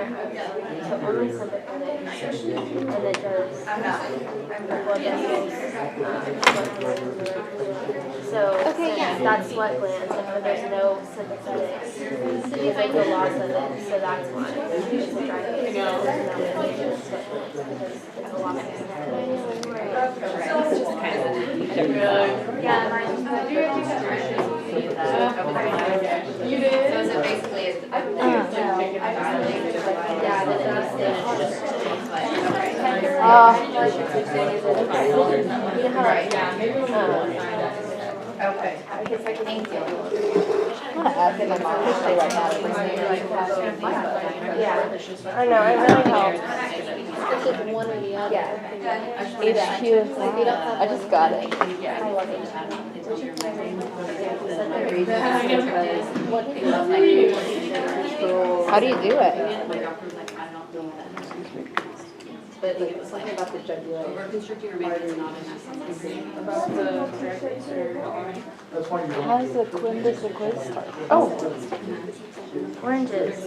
So only sympathetic, and it does blood vessels. So that's sweat glands, and there's no sympathetics because there's no loss of it. So that's why it's a dry case. There's no sweat glands because it's a loss of sympathetics. Yeah, mine's you did? So basically it's okay. Thank you. I'm asking my mom to stay right now. Yeah. I know, it really helps. It's just one or the other. HQ is I just got it. How do you do it? But like something about the jugular constricting your artery not about the How does the quiz start? Oh, oranges.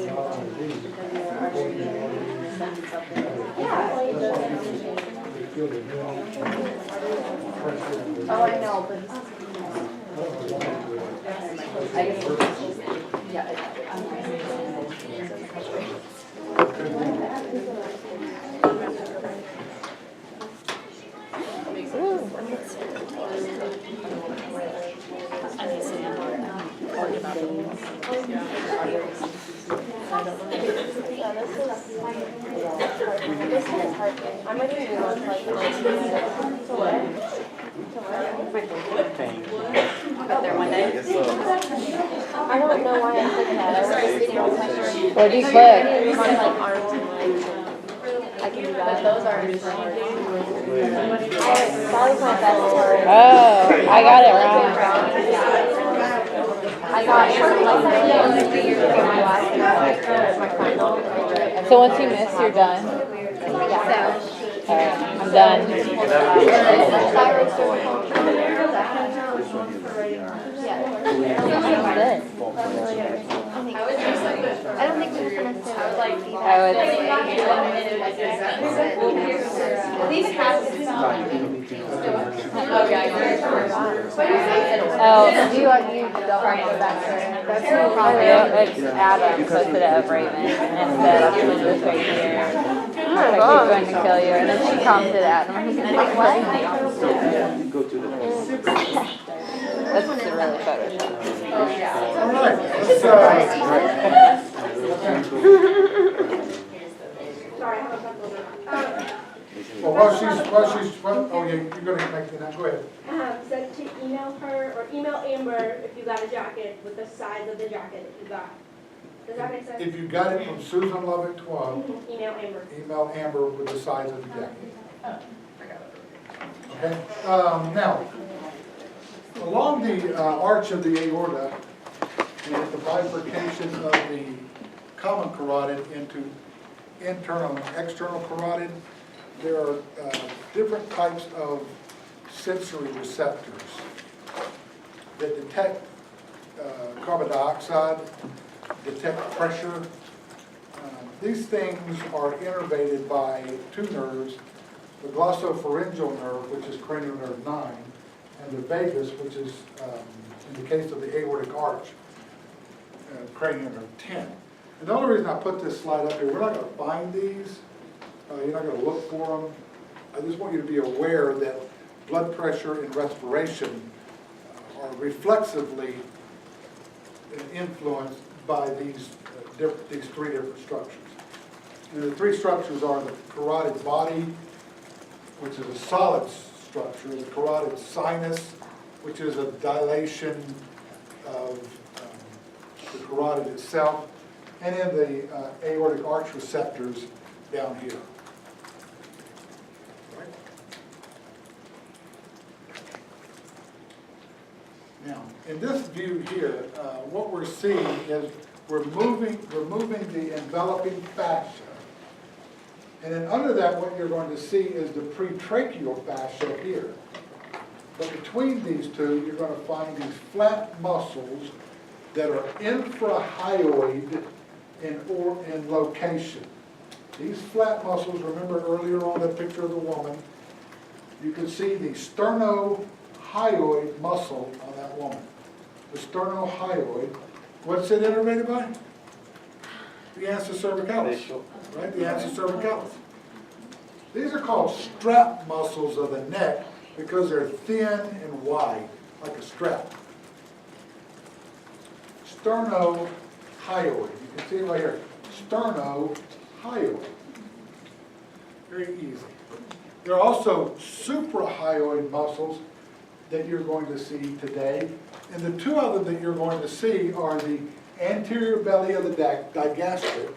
Oh, I know, but I guess yeah. I'm ready to move on to like the next There one day. I don't know why I clicked that. I was just What do you click? on like arms and legs. I can do that. Those are that was my best word. Oh, I got it wrong. I got it like my final. So once you miss, you're done? Alright, I'm done. I don't think there's gonna say I would. Oh, You don't want to go back there. That's no problem. it's Adam posted it of Raven and said, I'll put this right here. Like she's going to kill you. And then she commented Adam. He's like, what? That's really Photoshop. Alright, well, while she's, oh yeah, you're gonna make that, go ahead. Said to email her, or email Amber if you got a jacket with the size of the jacket that you got. Does that make sense? If you got it from Susan Lubbock 12, Email Amber. email Amber with the size of the jacket. Okay, now, along the arch of the aorta, and at the bifurcation of the common carotid into internal and external carotid, there are different types of sensory receptors that detect carbon dioxide, detect pressure. These things are innervated by two nerves, the glossopharyngeal nerve, which is cranial nerve 9, and the vagus, which is, in the case of the aortic arch, cranial nerve 10. And the only reason I put this slide up here, we're not going to find these. You're not going to look for them. I just want you to be aware that blood pressure and respiration are reflexively influenced by these three different structures. And the three structures are the carotid body, which is a solid structure, the carotid sinus, which is a dilation of the carotid itself, and then the aortic arch receptors down here. Right? Now, in this view here, what we're seeing is we're moving the enveloping fascia. And then under that, what you're going to see is the pretracheal fascia here. But between these two, you're going to find these flat muscles that are infrahyoid in location. These flat muscles, remember earlier on the picture of the woman, you can see the sternohyoid muscle on that woman. The sternohyoid, what's it innervated by? The ansa cervicalis, right? The ansa cervicalis. These are called strap muscles of the neck because they're thin and wide, like a strap. Sternohyoid, you can see it right here. Sternohyoid. Very easy. There are also suprahyoid muscles that you're going to see today. And the two of them that you're going to see are the anterior belly of the digastric,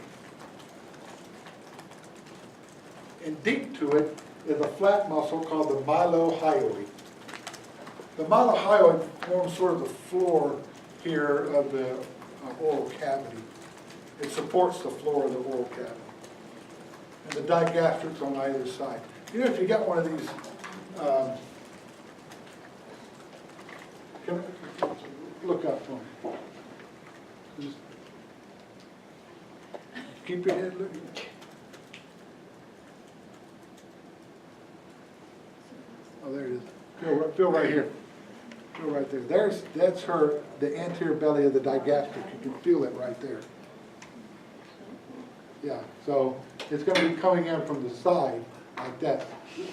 and deep to it is a flat muscle called the mylohyoid. The mylohyoid forms sort of the floor here of the oral cavity. It supports the floor of the oral cavity. And the digastric's on either side. You know, if you got one of these, look up for me. Just keep your head looking. Oh, there it is. Feel right here. Feel right there. That's her, the anterior belly of the digastric. You can feel it right there. Yeah, so it's going to be coming in from the side like that.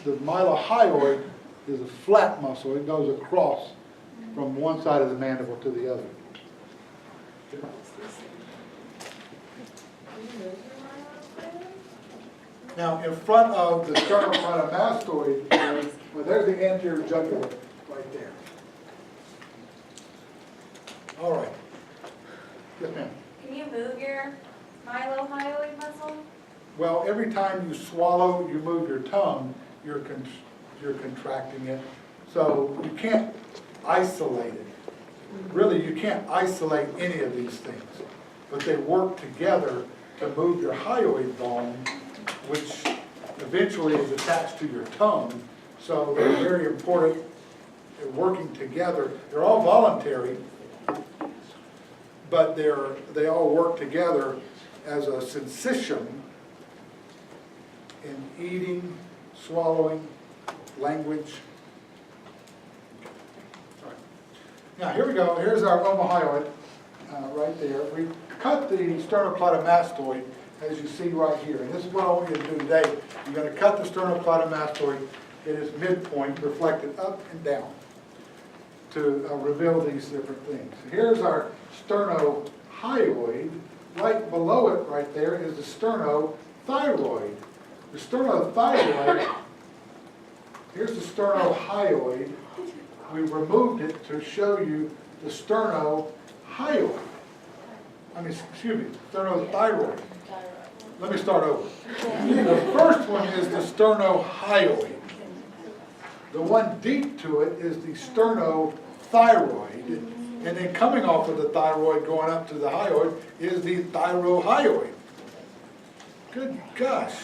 The mylohyoid is a flat muscle. It goes across from one side of the mandible to the other. Now, in front of the sternocleidomastoid, well, there's the anterior jugular right there. All right. Yes, ma'am. Can you move your mylohyoid muscle? Well, every time you swallow, you move your tongue, you're contracting it. So you can't isolate it. Really, you can't isolate any of these things. But they work together to move your hyoid bone, which eventually is attached to your tongue. So they're very important. They're working together. They're all voluntary, but they all work together as a syncytium in eating, swallowing, language. Right. Now here we go. Here's our omohyoid right there. We cut the sternocleidomastoid, as you see right here. And this is what I want you to do today. You're going to cut the sternocleidomastoid at its midpoint, reflected up and down, to reveal these different things. Here's our sternohyoid. Right below it, right there, is the sternothyroid. The sternothyroid, here's the sternohyoid. We removed it to show you the sternothyroid. Sternothyroid. Let me start over. The first one is the sternohyoid. The one deep to it is the sternothyroid. And then coming off of the thyroid, going up to the hyoid, is the thyrohyoid. Good gosh.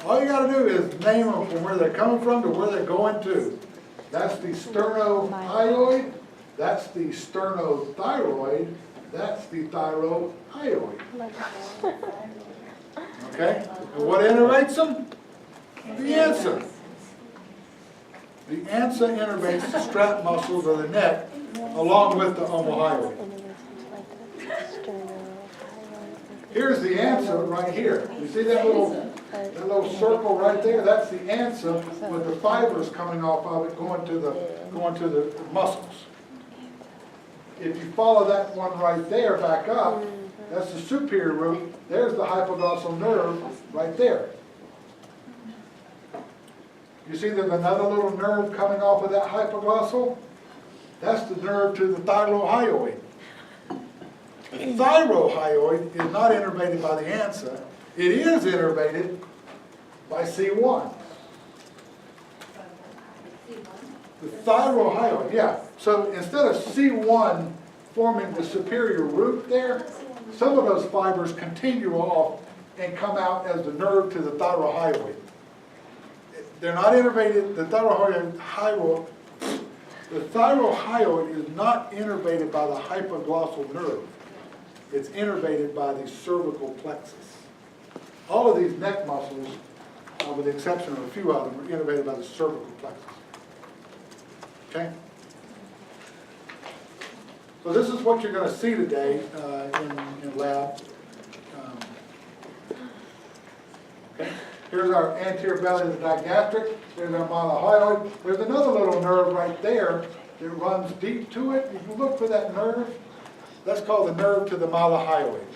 All you got to do is name them from where they're coming from to where they're going to. That's the sternohyoid. That's the sternothyroid. That's the thyrohyoid. Okay? And what innervates them? The ansa. The ansa innervates the strap muscles of the neck along with the omohyoid. Here's the ansa right here. You see that little circle right there? That's the ansa with the fibers coming off of it going to the muscles. If you follow that one right there back up, that's the superior root. There's the hypoglossal nerve right there. You see there's another little nerve coming off of that hypoglossal? That's the nerve to the thyrohyoid. The thyrohyoid is not innervated by the ansa. It is innervated by C1. The thyrohyoid, yeah. So instead of C1 forming the superior root there, some of those fibers continue off and come out as the nerve to the thyrohyoid. They're not innervated, the thyrohyoid is not innervated by the hypoglossal nerve. it's innervated by the cervical plexus. All of these neck muscles, with the exception of a few of them, are innervated by the cervical plexus. Okay? So this is what you're going to see today in lab. Okay. Here's our anterior belly of the digastric. There's our mylohyoid. There's another little nerve right there that runs deep to it. If you look for that nerve, that's called the nerve to the mylohyoid.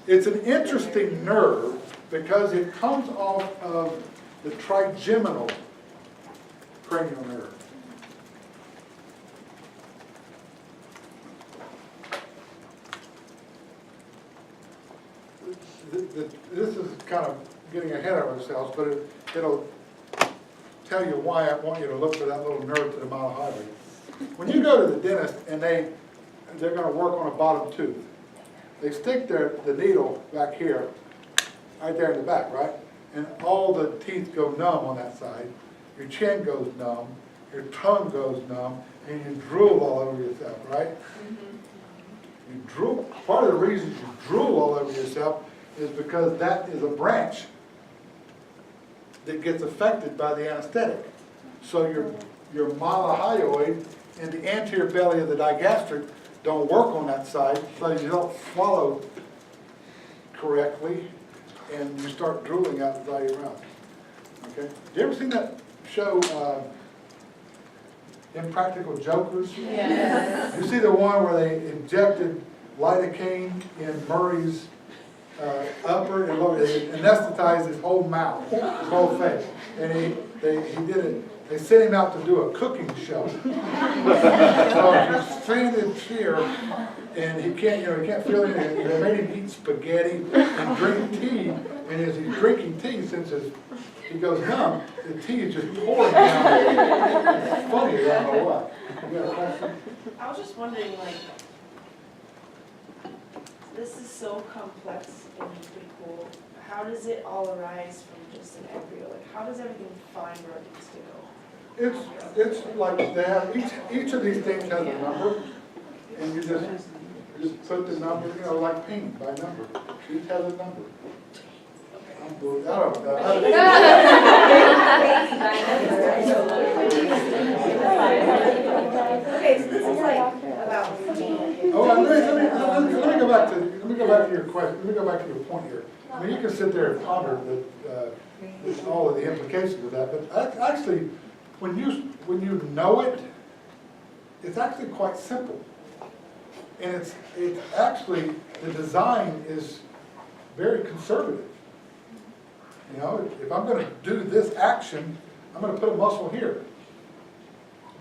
It's an interesting nerve because it comes off of the trigeminal cranial nerve. This is kind of getting ahead of ourselves, but it'll tell you why I want you to look for that little nerve to the mylohyoid. When you go to the dentist and they're going to work on a bottom tooth, they stick the needle back here, right there in the back, right? And all the teeth go numb on that side. Your chin goes numb, your tongue goes numb, and you drool all over yourself, right? You drool. Part of the reason you drool all over yourself is because that is a branch that gets affected by the anesthetic. So your mylohyoid and the anterior belly of the digastric don't work on that side, so you don't swallow correctly, and you start drooling out the side of your mouth. Okay? You ever seen that show, Impractical Jokers? Yes. You see the one where they injected lidocaine in Murray's upper and lower, they anesthetized his whole mouth, his whole face, and they did it. They sent him out to do a cooking show. So he's stranded here, and he can't feel anything. They made him eat spaghetti and drink tea, and as he's drinking tea, since he goes numb, the tea is just pouring down. It's funny, I don't know what. You got a question? I was just wondering, like, this is so complex and pretty cool. How does it all arise from just an embryo? Like, how does everything find where it needs to go? It's like they have, each of these things has a number, and you just put the number, like pain by number. Each has a number. I don't know. Okay, so this is like about Let me go back to your question. Let me go back to your point here. I mean, you can sit there and ponder all of the implications of that, but actually, when you know it, it's actually quite simple. And it's actually, the design is very conservative. You know, if I'm going to do this action, I'm going to put a muscle here.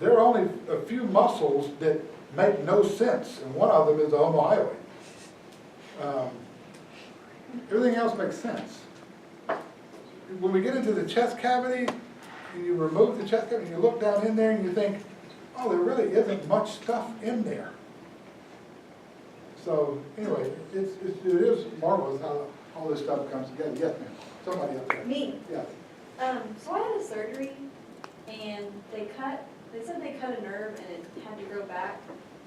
There are only a few muscles that make no sense, and one of them is the omohyoid. Everything else makes sense. When we get into the chest cavity, and you remove the chest cavity, and you look down in there, and you think, oh, there really isn't much stuff in there. So, anyway, it is marvelous how all this stuff comes together. Yes, ma'am. Somebody up there. me. Yes. So I had a surgery, and they said they cut a nerve and it had to grow back.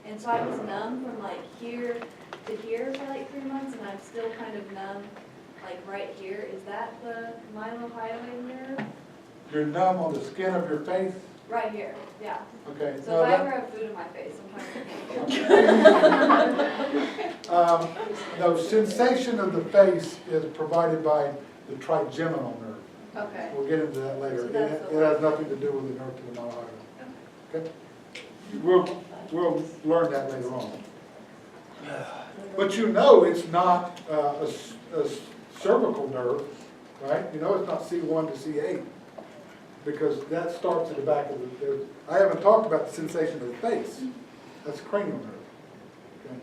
And so I was numb from like here to here for like 3 months, and I'm still kind of numb like right here. Is that the mylohyoid nerve? You're numb on the skin of your face? Right here, yeah. Okay. So if I ever have food in my face, sometimes No, sensation of the face is provided by the trigeminal nerve. Okay. We'll get into that later. So that's It the- has nothing to do with the nerve to the mylohyoid. Okay? We'll learn that later on. But you know it's not a cervical nerve, right? You know it's not C1 to C8 because that starts at the back of the... I haven't talked about the sensation of the face. That's cranial nerve. Okay?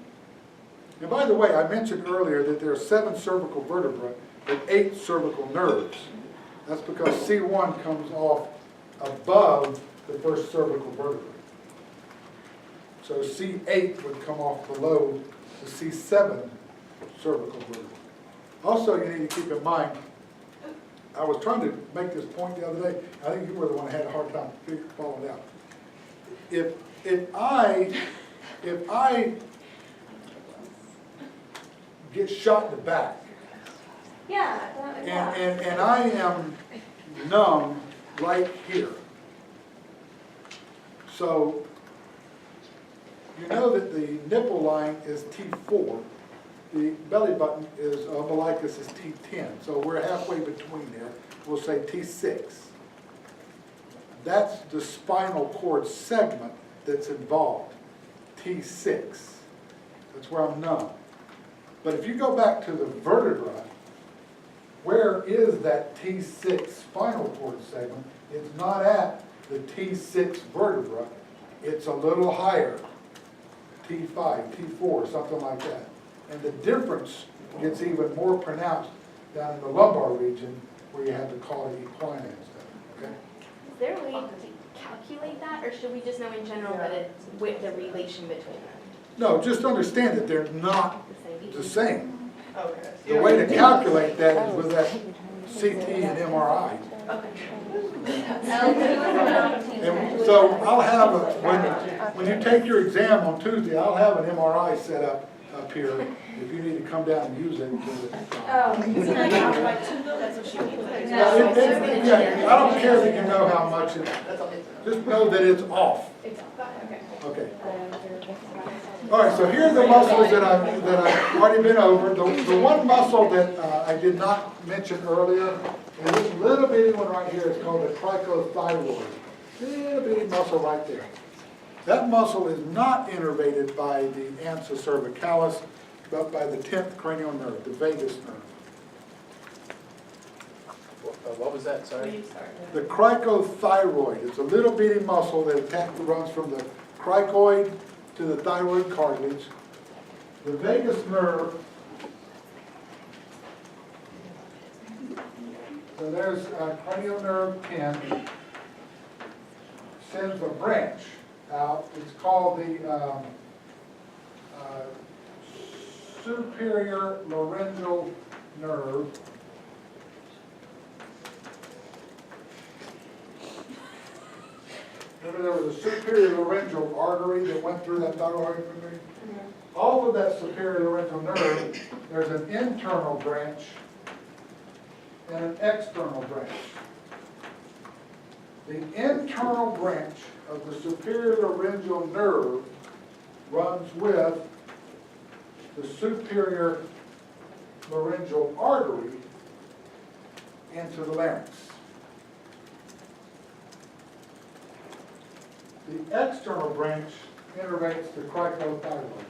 And by the way, I mentioned earlier that there are 7 cervical vertebrae and 8 cervical nerves. That's because C1 comes off above the first cervical vertebrae. So C8 would come off below the C7 cervical vertebrae. Also, you need to keep in mind, I was trying to make this point the other day. I think you were the one that had a hard time following it out. If I if I get shot in the back, Yeah, and I am numb right here. So, you know that the nipple line is T4, the belly button is, umbilicus is T10, so we're halfway between there, we'll say T6. That's the spinal cord segment that's involved, T6. That's where I'm numb. But if you go back to the vertebra, where is that T6 spinal cord segment? It's not at the T6 vertebra, it's a little higher, T5, T4, something like that. And the difference gets even more pronounced down in the lumbar region where you have the caudate equina and stuff, okay? Is there a way to calculate that, or should we just know in general that it's with the relation between them? No, just understand that they're not The same. the same. Okay. The way to calculate that is with that CT and MRI. And so I'll have when you take your exam on Tuesday, I'll have an MRI set up here if you need to come down and use it. Is it like alpha 2 though? That's what she means. Yeah, I don't care that you know how much it, just know that it's off. Okay. All right, so here are the muscles that I've already been over. The one muscle that I did not mention earlier is this little bitty one right here. It's called the cricothyroid. Little bitty muscle right there. That muscle is not innervated by the ansa cervicalis, but by the 10th cranial nerve, the vagus nerve. What was that, sorry? The cricothyroid is a little bitty muscle that runs from the cricoid to the thyroid cartilage. The vagus nerve, so there's cranial nerve 10, sends a branch out. It's called the superior laryngeal nerve. Remember there was a superior laryngeal artery that went through that thyroid artery? All of that superior laryngeal nerve, there's an internal branch and an external branch. The internal branch of the superior laryngeal nerve runs with the superior laryngeal artery into the larynx. The external branch innervates the cricothyroid.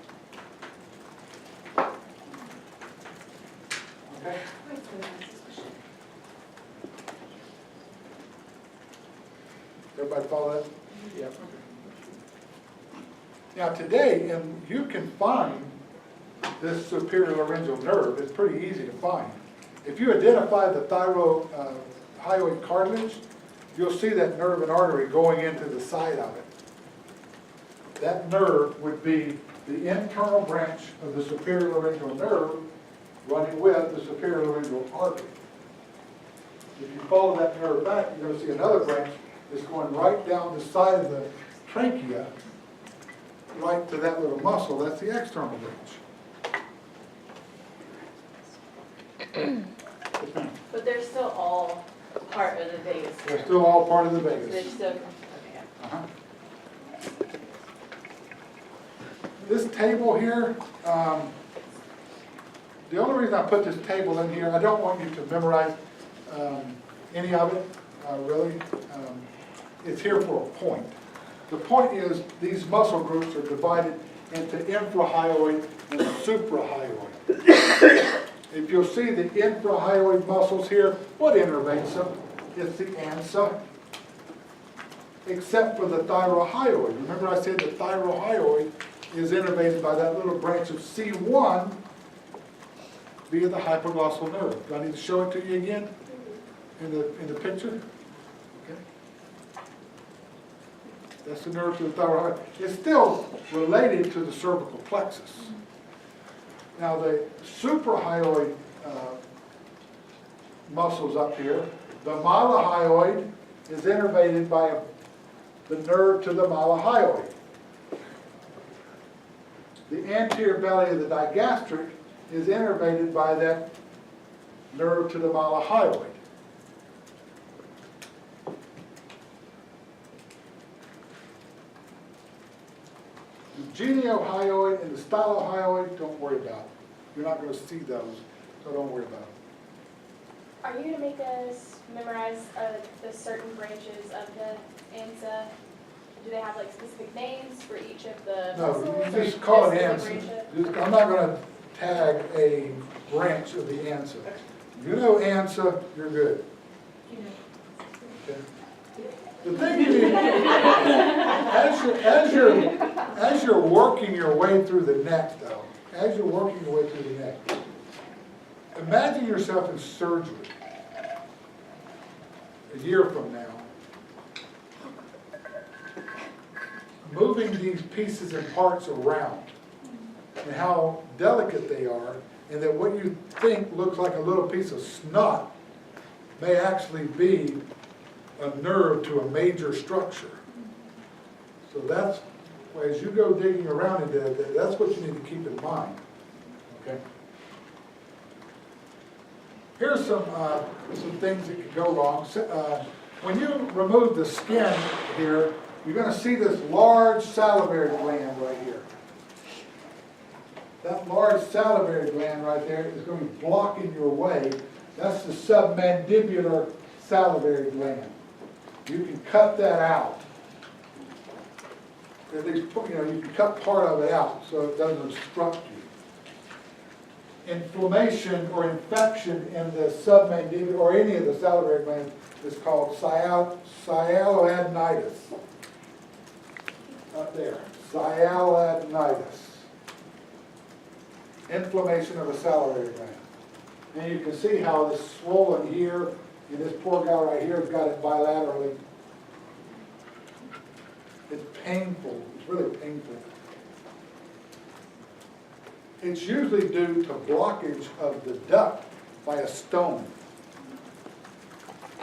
Okay? Everybody follow that? Yeah. Okay. Now today, and you can find this superior laryngeal nerve. It's pretty easy to find. If you identify the thyroid cartilage, you'll see that nerve and artery going into the side of it. That nerve would be the internal branch of the superior laryngeal nerve running with the superior laryngeal artery. If you follow that nerve back, you're going to see another branch that's going right down the side of the trachea, right to that little muscle. That's the external branch. But they're still all part of the vagus. They're still all part of the They're vagus. still, okay. Uh-huh. This table here, the only reason I put this table in here, I don't want you to memorize any of it, really. It's here for a point. The point is these muscle groups are divided into infrahyoid and suprahyoid. If you'll see the infrahyoid muscles here, what innervates them? It's the ansa, except for the thyrohyoid. Remember I said the thyrohyoid is innervated by that little branch of C1 via the hypoglossal nerve. Do I need to show it to you again in the picture? Okay. That's the nerve to the thyroid. It's still related to the cervical plexus. Now the suprahyoid muscles up here, the mylohyoid is innervated by the nerve to the mylohyoid. The anterior belly of the digastric is innervated by that nerve to the mylohyoid. The geniohyoid and the stylohyoid, don't worry about. You're not going to see those, so don't worry about it. Are you gonna make us memorize the certain branches of the ANSA? Do they have like specific names for each of the No, muscles? you or just call it the ANSA. branch? I'm not going to tag a branch of the ANSA. You know ANSA, you're good. Okay. The thing you need, as you're working your way through the neck, though, as you're working your way through the neck, imagine yourself in surgery a year from now, moving these pieces and parts around, and how delicate they are, and that what you think looks like a little piece of snot may actually be a nerve to a major structure. So that's, as you go digging around into that, that's what you need to keep in mind. Okay. Here's some things that could go wrong. When you remove the skin here, you're going to see this large salivary gland right here. That large salivary gland right there is going to be blocking your way. That's the submandibular salivary gland. You can cut that out. At least, you can cut part of it out so it doesn't obstruct you. Inflammation or infection in the submandibular or any of the salivary glands is called sialadenitis. Up there, sialadenitis. Inflammation of a salivary gland. And you can see how this swollen here, and this poor guy right here has got it bilaterally. It's painful. It's really painful. It's usually due to blockage of the duct by a stone.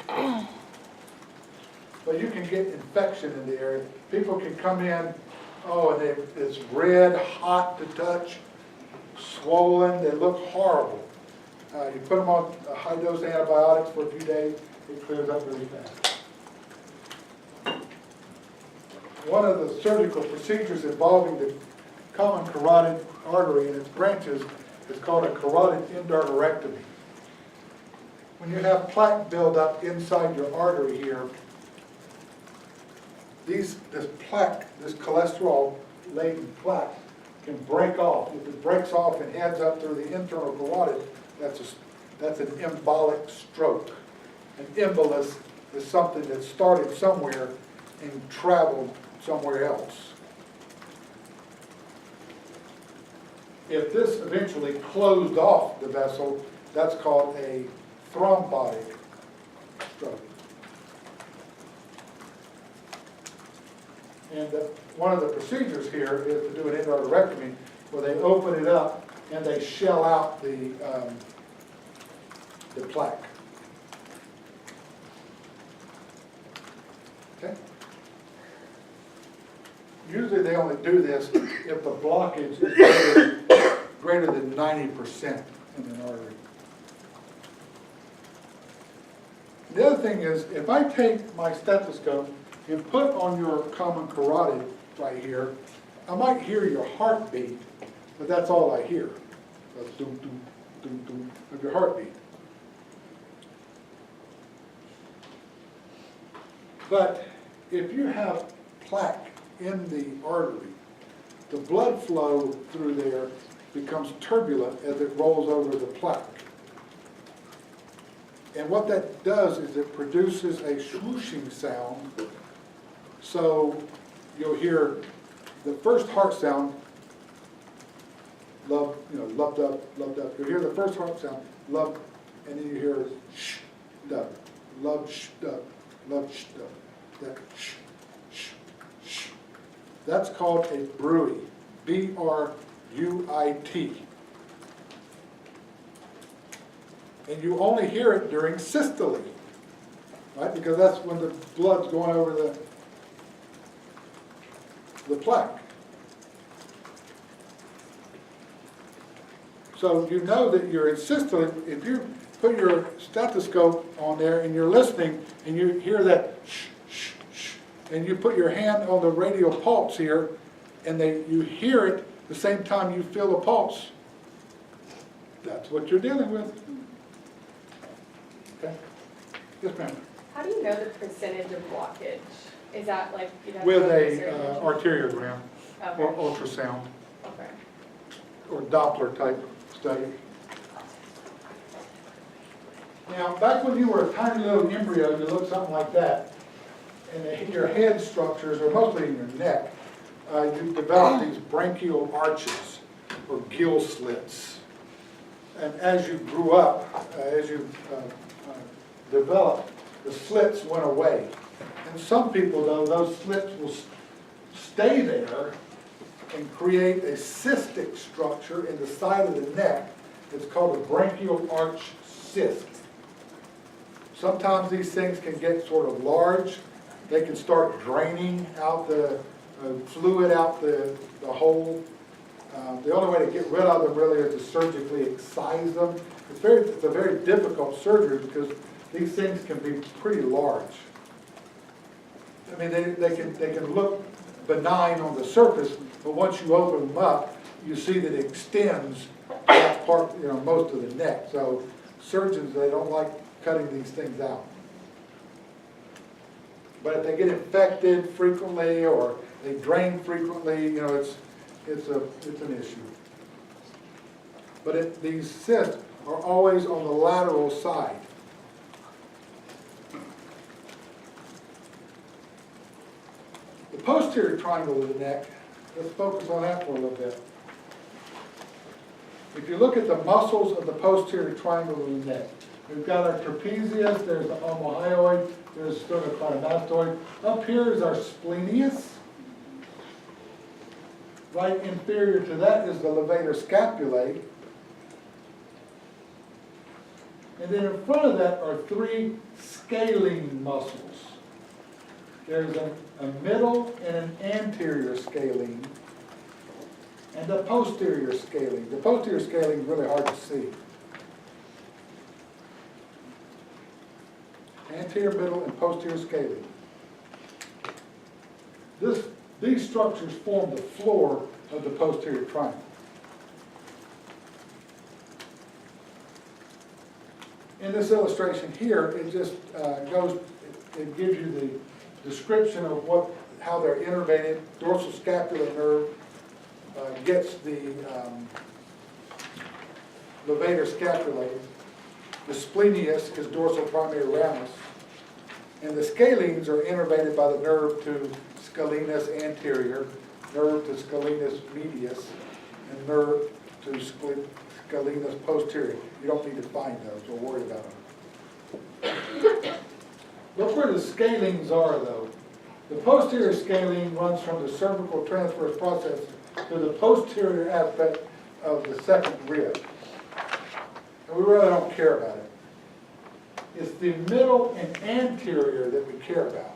But you can get infection in the area. People can come in, and it's red, hot to touch, swollen, they look horrible. You put them on high-dose antibiotics for a few days, it clears up really fast. One of the surgical procedures involving the common carotid artery and its branches is called a carotid endarterectomy. When you have plaque buildup inside your artery here, this plaque, this cholesterol-laden plaque, can break off. If it breaks off and heads up through the internal carotid, that's an embolic stroke. An embolus is something that started somewhere and traveled somewhere else. If this eventually closed off the vessel, that's called a thrombotic stroke. And one of the procedures here is to do an endarterectomy where they open it up and they shell out the plaque. Okay? Usually they only do this if the blockage is greater than 90% in an artery. The other thing is, if I take my stethoscope and put on your common carotid right here, I might hear your heartbeat, but that's all I hear. That's doom, doom, doom, doom of your heartbeat. But if you have plaque in the artery, the blood flow through there becomes turbulent as it rolls over the plaque. And what that does is it produces a swooshing sound. So you'll hear the first heart sound, lubbed up. You'll hear the first heart sound, lub, and then you hear sh, dub, lub, sh, dub, lub, sh, dub. That sh, sh, sh. That's called a bruit, B-R-U-I-T. And you only hear it during systole, right? Because that's when the blood's going over the plaque. So you know that you're in systole. If you put your stethoscope on there and you're listening and you hear that shh, shh, shh, and you put your hand on the radial pulse here and you hear it the same time you feel a pulse, that's what you're dealing with. Okay? Yes, ma'am. How do you know the percentage of blockage? Is that like, you know? With a arteriogram or Okay, ultrasound okay. or Doppler type study. Now, back when you were a tiny little embryo, you looked something like that, and your head structures, or mostly in your neck, you develop these branchial arches or gill slits. And as you grew up, as you developed, the slits went away. And some people, though, those slits will stay there and create a cystic structure in the side of the neck. It's called a branchial arch cyst. Sometimes these things can get sort of large. They can start draining out the fluid out the hole. The only way to get rid of them really is to surgically excise them. It's a very difficult surgery because these things can be pretty large. I mean, they can look benign on the surface, but once you open them up, you see that it extends that part, you know, most of the neck. So surgeons, they don't like cutting these things out. But if they get infected frequently or they drain frequently, you know, it's an issue. But these cysts are always on the lateral side. The posterior triangle of the neck, let's focus on that for a little bit. If you look at the muscles of the posterior triangle of the neck, we've got our trapezius, there's the omohyoid, there's the sternocleidomastoid. Up here is our splenius. Right inferior to that is the levator scapulae. And then in front of that are three scalene muscles. There's a middle and an anterior scalene, and the posterior scalene. The posterior scalene is really hard to see. Anterior, middle, and posterior scalene. These structures form the floor of the posterior triangle. In this illustration here, it just it gives you the description of how they're innervated. Dorsal scapular nerve gets the levator scapulae. The splenius is dorsal primary ramus. And the scalenes are innervated by the nerve to scalenus anterior, nerve to scalenus medius, and nerve to scalenus posterior. You don't need to find those, don't worry about them. Look where the scalenes are, though. The posterior scalene runs from the cervical transverse process to the posterior aspect of the second rib. And we really don't care about it. It's the middle and anterior that we care about.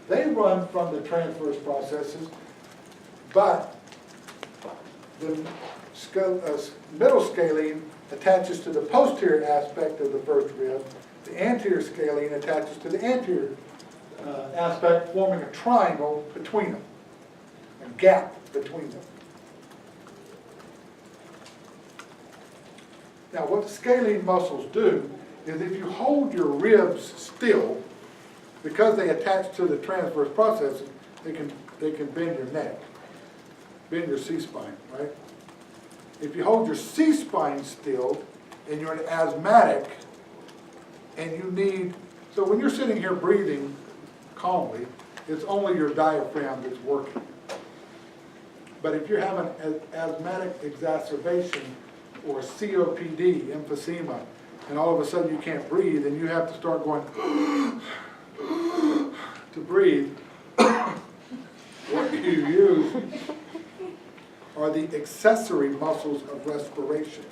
They run from the transverse processes, but the middle scalene attaches to the posterior aspect of the first rib. The anterior scalene attaches to the anterior aspect, forming a triangle between them, a gap between them. Now, what the scalene muscles do is if you hold your ribs still, because they attach to the transverse process, they can bend your neck, bend your C-spine, right? If you hold your C-spine still and you're an asthmatic and you need, so when you're sitting here breathing calmly, it's only your diaphragm that's working. But if you're having an asthmatic exacerbation or COPD, emphysema, and all of a sudden you can't breathe and you have to start going to breathe, what you use are the accessory muscles of respiration.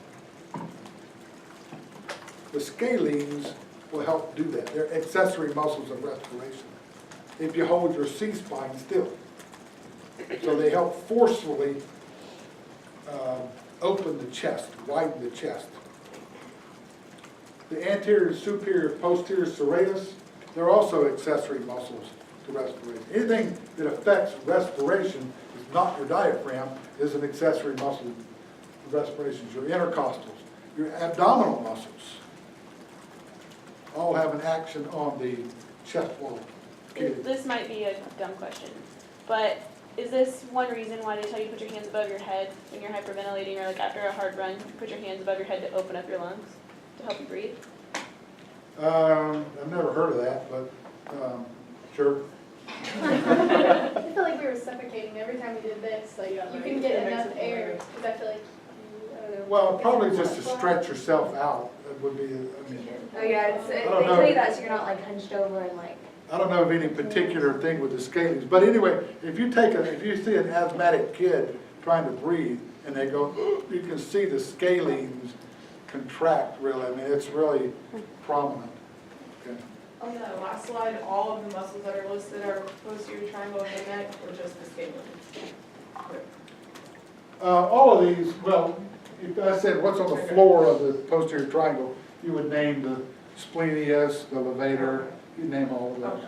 The scalenes will help do that. They're accessory muscles of respiration. If you hold your C-spine still. So they help forcefully open the chest, widen the chest. The anterior, superior, posterior serratus, they're also accessory muscles to respiration. Anything that affects respiration is not your diaphragm, is an accessory muscle to respiration. Your intercostals, your abdominal muscles, all have an action on the chest wall. This might be a dumb question, but is this one reason why they tell you to put your hands above your head when you're hyperventilating, or like after a hard run, put your hands above your head to open up your lungs to help you breathe? I've never heard of that, but sure. I feel like we were suffocating every time we did this. Like you couldn't get enough air because I feel like. I don't know. Well, probably just to stretch yourself out, that would be, I mean, Oh, yeah, they I don't tell you know. that so you're not like hunched over and like. I don't know of any particular thing with the scalenes, but anyway, if you see an asthmatic kid trying to breathe and they go, you can see the scalenes contract really. I mean, it's really prominent. Okay. On the last slide, all of the muscles that are listed are posterior triangle and the neck, or just the scalene? All of these, well, if I said what's on the floor of the posterior triangle, you would name the splenius, the levator, you name all of those.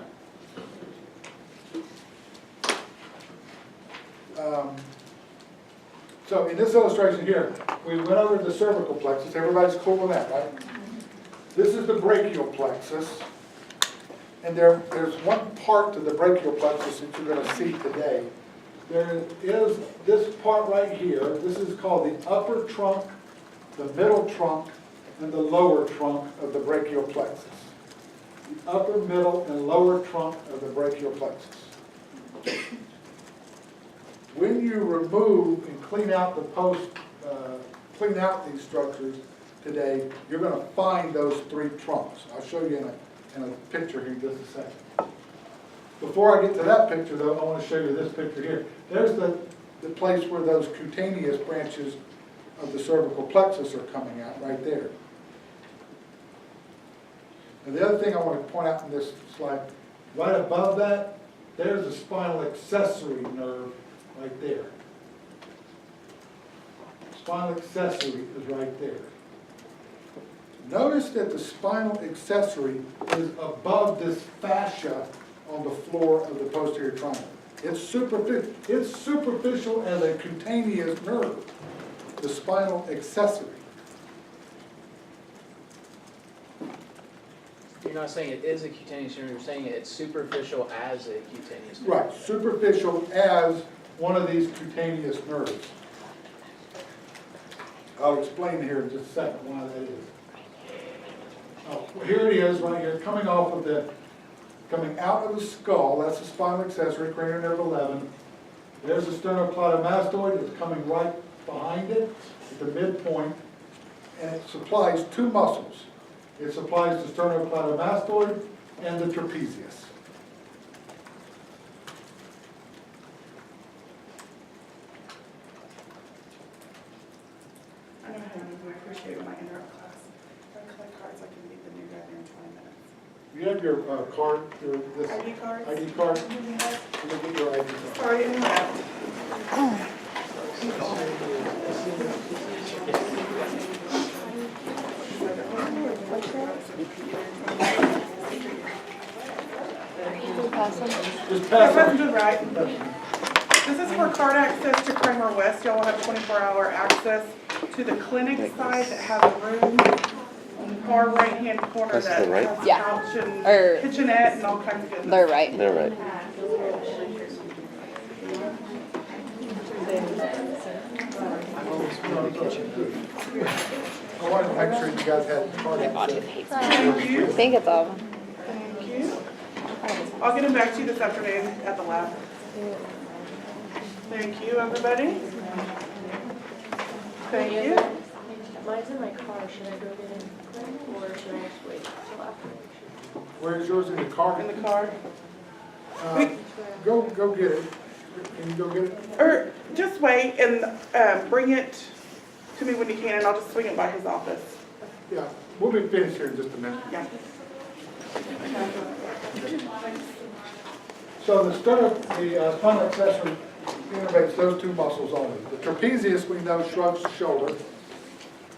So in this illustration here, we went over the cervical plexus. Everybody's cool with that, right? This is the brachial plexus. And there's one part to the brachial plexus that you're going to see today. There is this part right here. This is called the upper trunk, the middle trunk, and the lower trunk of the brachial plexus. The upper, middle, and lower trunk of the brachial plexus. When you remove and clean out clean out these structures today, you're going to find those three trunks. I'll show you in a picture here in just a second. Before I get to that picture, though, I want to show you this picture here. There's the place where those cutaneous branches of the cervical plexus are coming out, right there. And the other thing I want to point out in this slide, right above that, there's the spinal accessory nerve right there. Spinal accessory is right there. Notice that the spinal accessory is above this fascia on the floor of the posterior triangle. It's superficial as a cutaneous nerve, the spinal accessory. You're not saying it is a cutaneous nerve, you're saying it's superficial as a cutaneous nerve. Right, superficial as one of these cutaneous nerves. I'll explain here in just a second why that is. Here it is, right here, coming out of the skull. That's the spinal accessory, cranial nerve 11. There's the sternocleidomastoid that's coming right behind it at the midpoint, and it supplies two muscles. It supplies the sternocleidomastoid and the trapezius. I know how I appreciate when I interrupt class. If I collect cards, I can meet the new guy there in 20 minutes. You have your card, this ID cards? ID card? Let me get your ID card. Sorry, interrupt. Just pass That's it. just right. This is for card access to Kramer West. Y'all will have 24-hour access to the clinic side that has a room on the far right-hand corner that has a Yeah. couch and Or- kitchenette and all kinds of good. They're right. They're right. I wanted to make sure you guys had card access. Thank you. I think it's all. Thank you. I'll get them back to you this afternoon at the lab. Thank you, everybody. Thank you. Mine's in my car, should I go get it or should I just wait till after? Where's yours in the car? In the car. Go get it. Can you go get it? Or just wait and bring it to me when you can, and I'll just swing it by his office. Yeah, we'll be finished here in just a minute. Yeah. So the spinal accessory innervates those two muscles only. The trapezius, we know, shrugs the shoulder.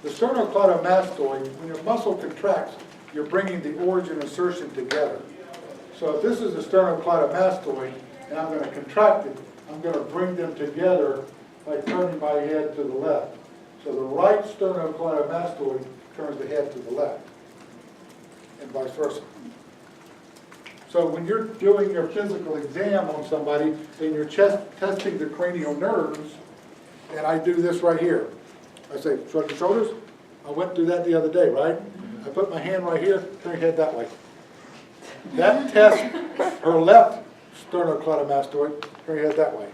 The sternocleidomastoid, when your muscle contracts, you're bringing the origin insertion together. So if this is the sternocleidomastoid, and I'm going to contract it, I'm going to bring them together by turning my head to the left. So the right sternocleidomastoid turns the head to the left, and vice versa. So when you're doing your physical exam on somebody and you're testing the cranial nerves, and I do this right here. I say, shrug your shoulders. I went through that the other day, right? I put my hand right here, turn your head that way. That tests her left sternocleidomastoid, turn your head that way.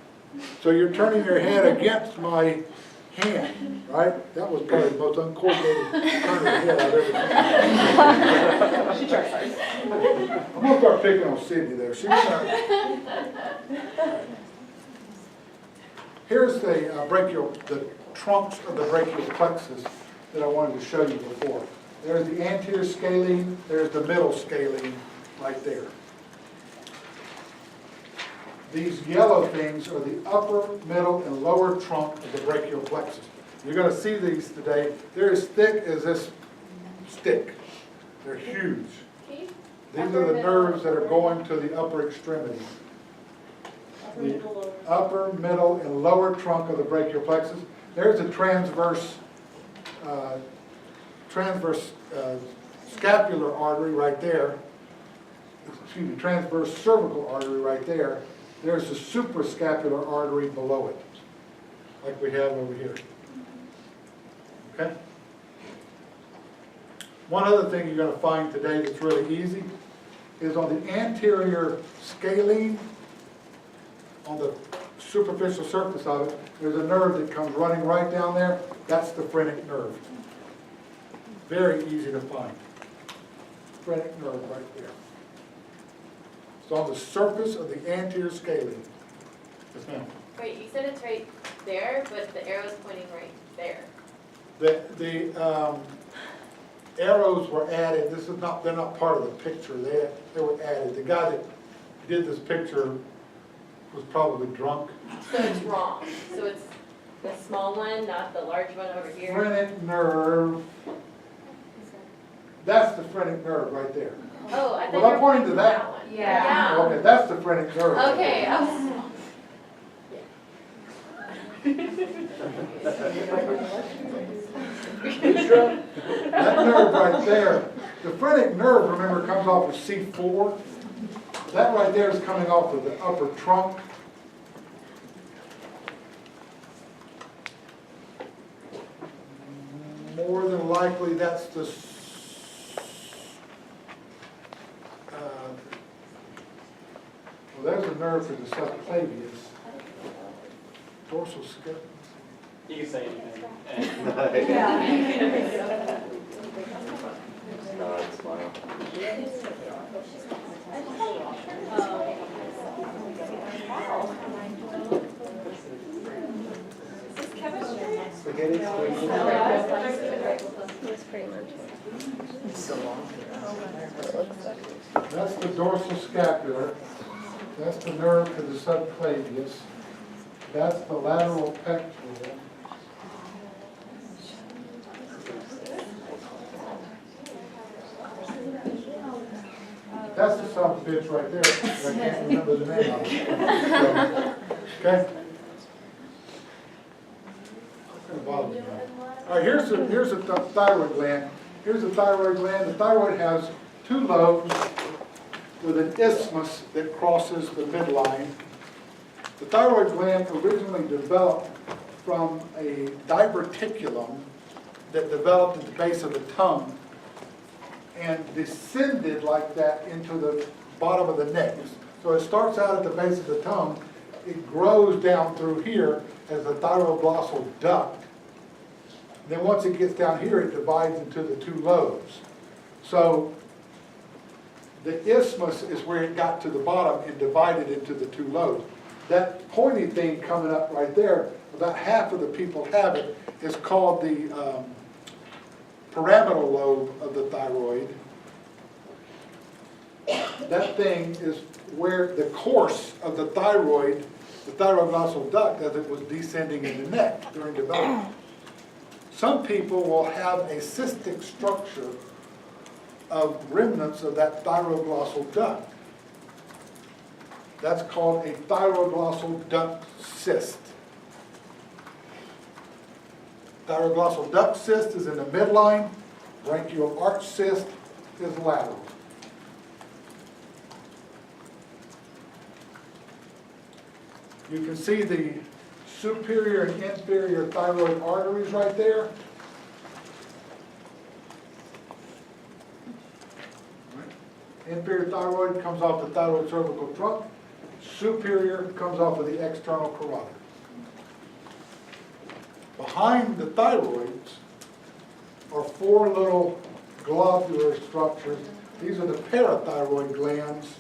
So you're turning your head against my hand, right? That was probably the most uncoordinated turn of the head I've ever seen. She tries hard. I'm going to start picking on Sydney there. Here's the trunks of the brachial plexus that I wanted to show you before. There's the anterior scalene, there's the middle scalene right there. These yellow things are the upper, middle, and lower trunk of the brachial plexus. You're going to see these today. They're as thick as this stick. They're huge. These are the nerves that are going to the upper extremities. The upper, middle, and lower trunk of the brachial plexus. There's a transverse scapular artery right there. Excuse me, transverse cervical artery right there. There's a suprascapular artery below it, like we have over here. Okay? One other thing you're going to find today that's really easy is on the anterior scalene, on the superficial surface of it, there's a nerve that comes running right down there. That's the phrenic nerve. Very easy to find. Phrenic nerve right there. It's on the surface of the anterior scalene. Yes, ma'am. Wait, you said it's right there, but the arrow's pointing right there. The arrows were added. This is not. They're not part of the picture. They were added. The guy that did this picture was probably drunk. So it's wrong. So it's the small one, not the large one over here. Phrenic nerve. That's the phrenic nerve right there. Oh, I thought Was you I were pointing to that? one. Yeah. Okay, that's the phrenic nerve. Okay, I was. That nerve right there, the phrenic nerve, remember, comes off of C4. That right there is coming off of the upper trunk. More than likely, that's the well, there's a nerve for the subclavius. Dorsal scapula. You can say anything. Spaghetti? That's pretty much it. That's the dorsal scapular. That's the nerve to the subclavius. That's the lateral pectoral. That's the son of a bitch right there. I can't remember the name of it. Okay? All right, here's the thyroid gland. Here's the thyroid gland. The thyroid has two lobes with an isthmus that crosses the midline. The thyroid gland originally developed from a diverticulum that developed at the base of the tongue and descended like that into the bottom of the neck. So it starts out at the base of the tongue, it grows down through here as a thyroglossal duct. Then once it gets down here, it divides into the two lobes. So the isthmus is where it got to the bottom and divided into the two lobes. That pointy thing coming up right there, about half of the people have it, is called the pyramidal lobe of the thyroid. That thing is where the course of the thyroid the thyroglossal duct as it was descending in the neck during development. Some people will have a cystic structure of remnants of that thyroglossal duct. That's called a thyroglossal duct cyst. Thyroglossal duct cyst is in the midline. Brachial arch cyst is lateral. You can see the superior and inferior thyroid arteries right there. Inferior thyroid comes off the thyroid cervical trunk. Superior comes off of the external carotid. Behind the thyroids are four little globular structures. These are the parathyroid glands.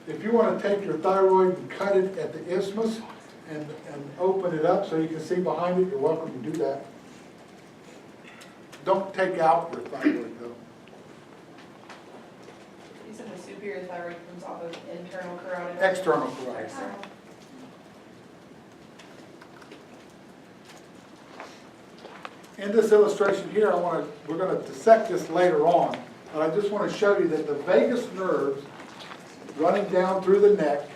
If you want to take your thyroid and cut it at the isthmus and open it up so you can see behind it, you're welcome to do that. Don't take out your thyroid though. You said the superior thyroid comes off of internal carotid. External carotid. External. In this illustration here, we're going to dissect this later on, but I just want to show you that the vagus nerves running down through the neck,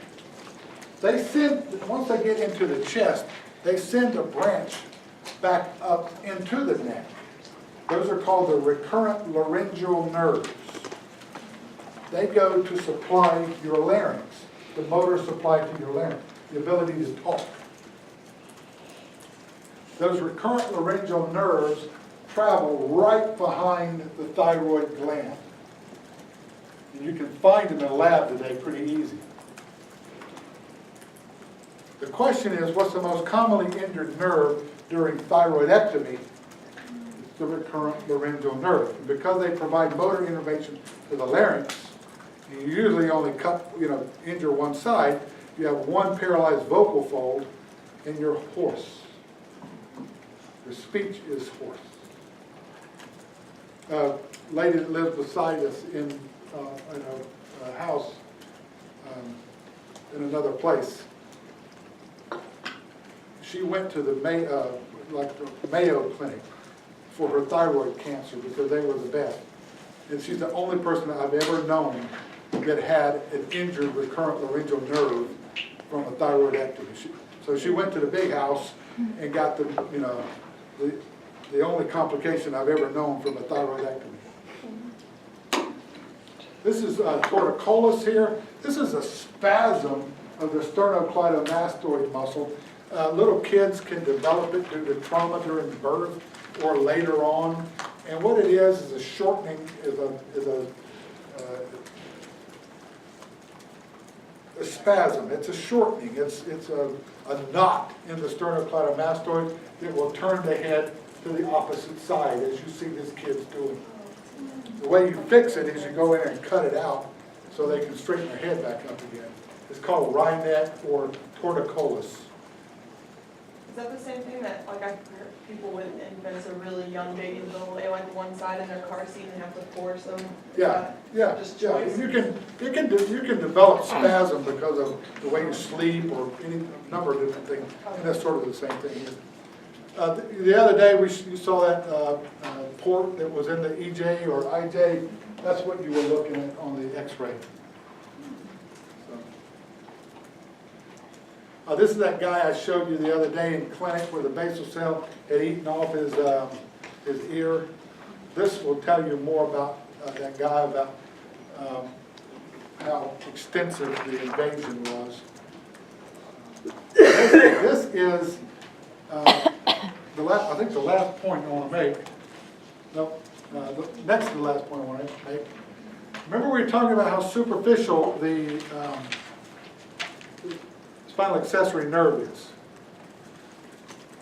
they send, once they get into the chest, they send a branch back up into the neck. Those are called the recurrent laryngeal nerves. They go to supply your larynx, the motor supply to your larynx, the ability to talk. Those recurrent laryngeal nerves travel right behind the thyroid gland. And you can find them in a lab today pretty easy. The question is, what's the most commonly injured nerve during thyroidectomy? It's the recurrent laryngeal nerve. And because they provide motor innervation to the larynx, you usually only injure one side. You have one paralyzed vocal fold, and you're hoarse. Your speech is hoarse. Lady that lives beside us in a house in another place. She went to the Mayo Clinic for her thyroid cancer because they were the best. And she's the only person I've ever known that had an injured recurrent laryngeal nerve from a thyroidectomy. So she went to the big house and got the only complication I've ever known from a thyroidectomy. This is torticollis here. This is a spasm of the sternocleidomastoid muscle. Little kids can develop it due to trauma during birth or later on. And what it is a shortening, a spasm. It's a shortening. It's a knot in the sternocleidomastoid that will turn the head to the opposite side, as you see this kid's doing. The way you fix it is you go in and cut it out so they can straighten their head back up again. It's called rhinette or torticollis. Is that the same thing that, like, I've heard people with infants or really young babies will lay like one side in their car seat and have to force them? Yeah. Just choice? You can develop spasm because of the way you sleep or any number of different things, and that's sort of the same thing here. The other day you saw that port that was in the EJ or IJ. That's what you were looking at on the X-ray. This is that guy I showed you the other day in clinic where the basal cell had eaten off his ear. This will tell you more about that guy, about how extensive the invasion was. This is I think the last point I want to make. No, next to the last point I want to make. Remember we were talking about how superficial the spinal accessory nerve is.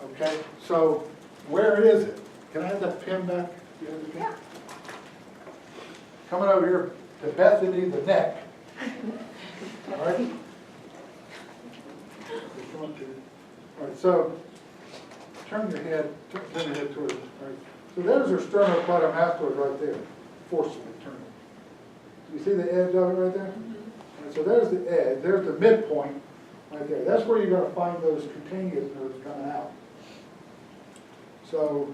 Okay, so where is it? Can I have that pin back? Do you have the pin? Yeah. Coming over here to Bethany, the neck. All right. All right. So turn your head. Turn your head towards it. All right. So there's your sternocleidomastoid right there. Forcibly turn it. You see the edge of it right there? All right, so there's the edge. There's the midpoint right there. That's where you're gonna find those cutaneous nerves coming out. So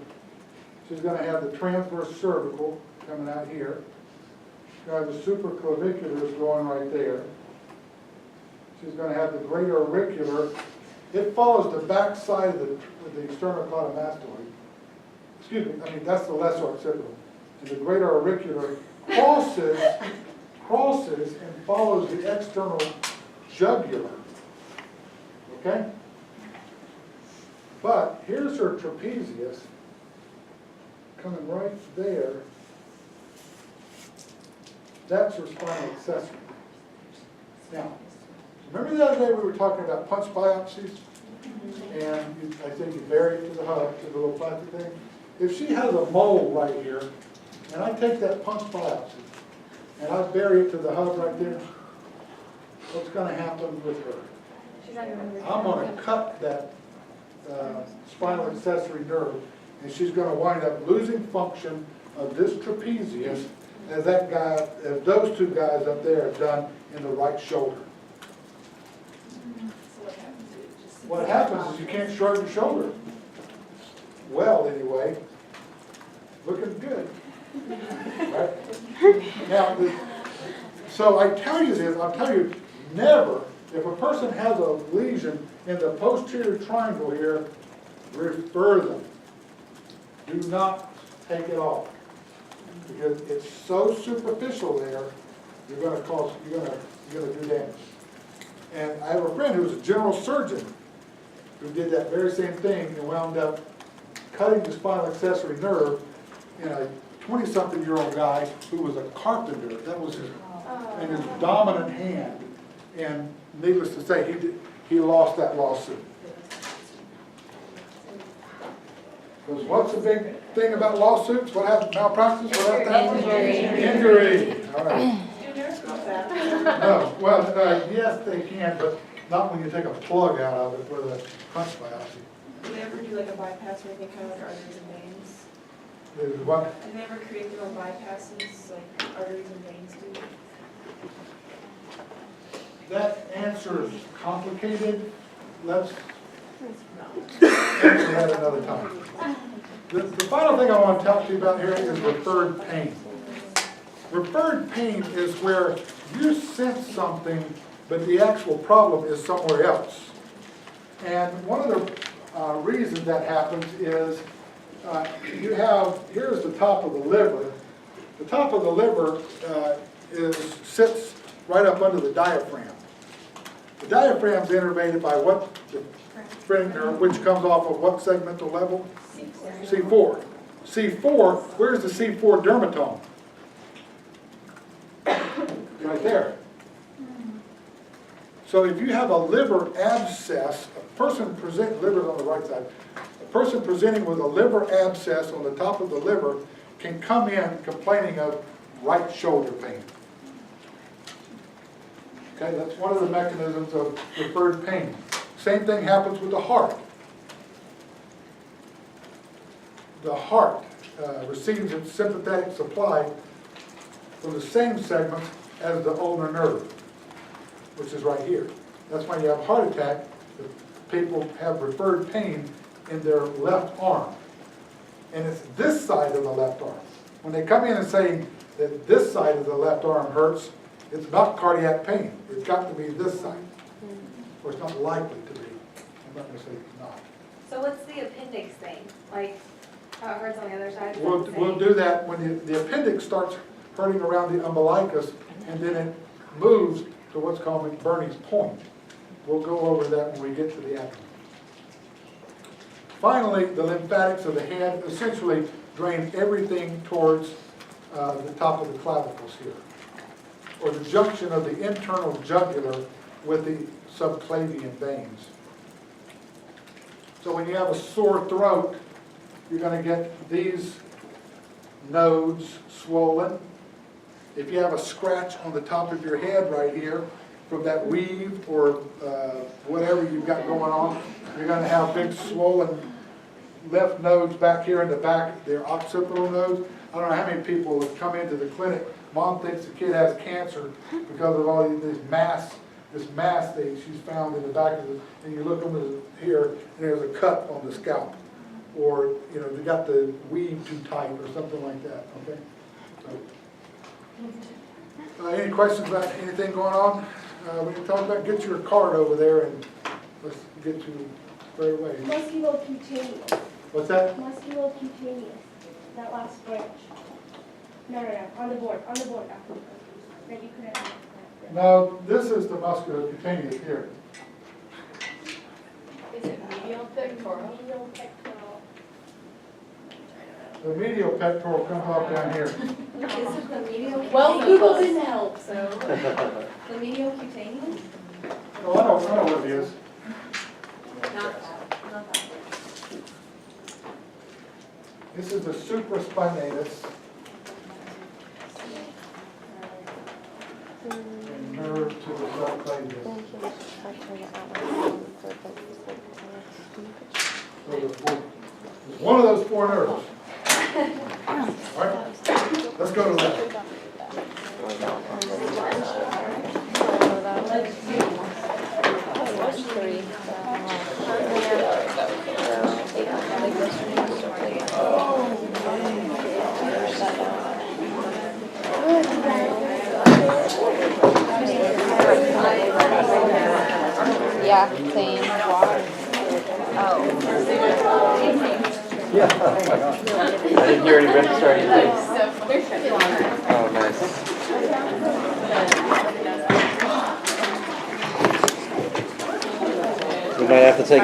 she's gonna have the transverse cervical coming out here. She's gonna have the supraclaviculars going right there. She's gonna have the greater auricular. It follows the back side of the sternocleidomastoid. Excuse me, I mean, that's the lesser occipital. And the greater auricular crosses and follows the external jugular. Okay? But here's her trapezius coming right there. That's her spinal accessory. Now, remember the other day we were talking about punch biopsies? And I think you bury it to the hub, to the little plastic thing. If she has a mole right here, and I take that punch biopsy, and I bury it to the hub right there, what's going to happen with her? I'm going to cut that spinal accessory nerve, and she's going to wind up losing function of this trapezius as those two guys up there have done in the right shoulder. What happens is you can't shrug your shoulder. Well, anyway, looking good. Right? Now, so I tell you this, I'll tell you, never, if a person has a lesion in the posterior triangle here, refer them. Do not take it off. Because it's so superficial there, you're going to do damage. And I have a friend who was a general surgeon who did that very same thing and wound up cutting the spinal accessory nerve in a 20-something-year-old guy who was a carpenter. That was in his dominant hand. And needless to say, he lost that lawsuit. Because what's the big thing about lawsuits? What happens? Malpractice? What happens? Injury. All right. Do nurse not that? No. Well, yes, they can, but not when you take a plug out of it with a punch biopsy. Do they ever do like a bypass or anything kind of like arteries and veins? What? Do they ever create their own bypasses like arteries and veins do? That answer is complicated. Let's answer that another time. The final thing I want to talk to you about here is referred pain. Referred pain is where you sense something, but the actual problem is somewhere else. And one of the reasons that happens is here's the top of the liver. The top of the liver sits right up under the diaphragm. The diaphragm is innervated by what? The Phrenic Nerve, which comes off of what segmental level? C4. C4, where's the C4 dermatome? Right there. So if you have a liver abscess, liver's on the right side, a person presenting with a liver abscess on the top of the liver can come in complaining of right shoulder pain. Okay, that's one of the mechanisms of referred pain. Same thing happens with the heart. The heart receives its sympathetic supply from the same segment as the ulnar nerve, which is right here. That's why you have a heart attack. People have referred pain in their left arm. And it's this side of the left arm. When they come in and say that this side of the left arm hurts, it's not cardiac pain. It's got to be this side. Or it's not likely to be. I'm not going to say it's not. So what's the appendix thing? Like, how it hurts on the other side? We'll do that when the appendix starts hurting around the umbilicus, and then it moves to what's called McBurney's point. We'll go over that when we get to the abdomen. Finally, the lymphatics of the head essentially drain everything towards the top of the clavicles here, or the junction of the internal jugular with the subclavian veins. So when you have a sore throat, you're going to get these nodes swollen. If you have a scratch on the top of your head right here from that weave or whatever you've got going on, you're going to have big swollen left nodes back here in the back. They're occipital nodes. I don't know how many people have come into the clinic. Mom thinks the kid has cancer because of all these mass this mass thing she's found in the back of the, and you look under here, and there's a cut on the scalp. Or, you know, they got the weave too tight or something like that, okay? So, any questions about anything going on? We can talk about, get your card over there and let's get you squared away. Musculocutaneous. What's that? Musculocutaneous. That last branch. No. On the board. After. That you couldn't have. No, this is the musculocutaneous here. Is it medial pectoral? Medial pectoral. The medial pectoral comes off down here. Is it the medial? Well, cutaneous? Google didn't help, so. The medial cutaneous? Oh, I know what it is. Not that. This is the supraspinatus. And nerve to the subclavius. So it's one of those four nerves. All right, let's go to that. Yeah, same. Oh. Yeah. Oh my God. I didn't hear any register or anything. Oh, nice. We might have to take